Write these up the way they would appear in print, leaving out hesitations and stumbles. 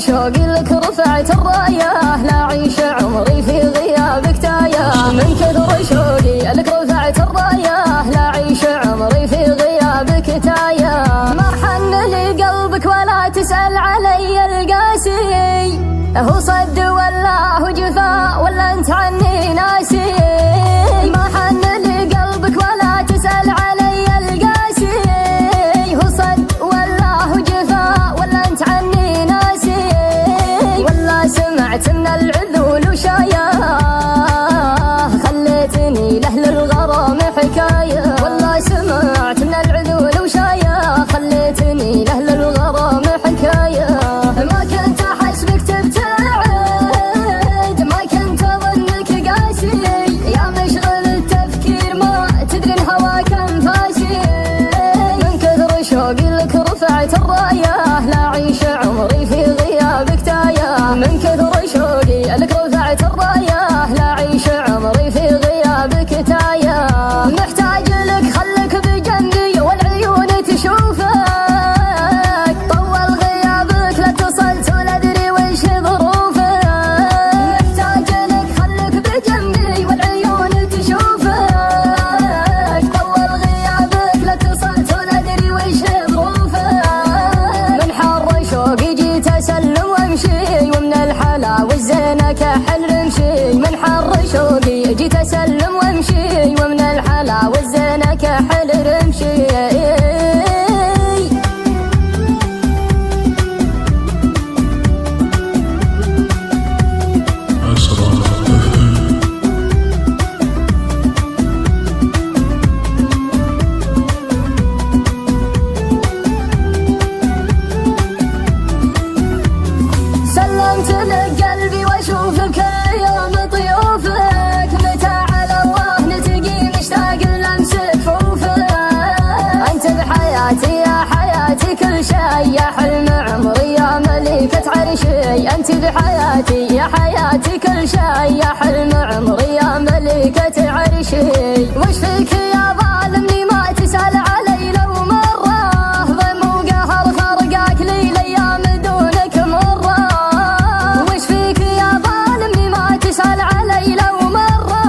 شوقي لك رفعت الراية، لا أعيش عمري في غيابك تايه. من كثر شوقي لك رفعت الراية، لا أعيش عمري في غيابك تايه. ما حن لي قلبك ولا تسأل علي القاسي، هو صد ولا هو جفا ولا انت عني ناسي. ما حن لي قلبك ولا تسأل علي القاسي، هو صد ولا هو جفا ولا انت عني ناسي. ولا سمعت من العذول وشايه، خليتني لأهل الغرام حكايه. والله سمعت من العذول وشايه، خليتني لأهل الغرام حكايه. ما كنت احسبك تبتعد، ما كنت اظنك قاسي، يا مشغل التفكير ما تدري الهوى كم فاسي. من كثر شوقي لك رفعت الرايه، لا أعيش عمري في غيابك تايه. من كثر شوقي لك رفعت الرايه، لا أعيش عمري في غيابك تايه. محتاج لك خلك بجنبي والعيون تشوفك، طول غيابك لا اتصلت ولا ادري وش ظروفك. محتاج لك خلك بجنبي والعيون تشوفك، طول غيابك لا اتصلت ولا ادري وش ظروفك. من حر شوقي جيت اسلم وامشي، ومن الحلا والزينه كحل رمشي. من حر شوقي جيت اسلم وامشي، ومن الحلا والزينه كحل رمشي. سلمت لك قلبي واشوفك يوم ضيوفك، متى على الله نتقي مشتاق لمس كفوفك. انت بحياتي يا حياتي كل شي، يا حلم عمري يا ملكة عرشي. انت بحياتي يا حياتي كل شي، يا حلم عمري يا ملكة عرشي. وش فيك يا ظالمني ما تسأل علي لو مرة، ضم وقهر فرقاك لي الايام دونك مرة. وش فيك يا ظالمني ما تسأل علي لو مرة،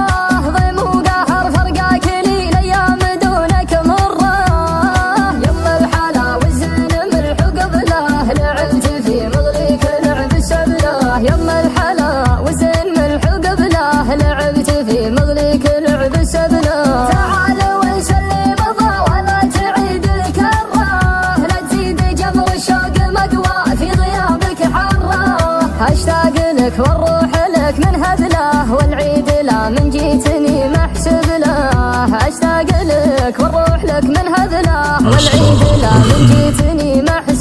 ضم وقهر فرقاك لي الايام دونك مرة. يما الحلا والزين ملح قبله، لعبت في مغريك لعب السبله. يما الحلا والزين ملح قبله، لعبت في مغريك لعب السبله. تعال وانسلي مضى ولا تعيد الكره، لا تزيد جبر الشوق مقوى في غيابك حره. اشتاق لك والروح لك من هبله، والعيد لا من جيتني محسب له. اشتاق لك والروح لك من هبله، والعيد لا من جيتني محسب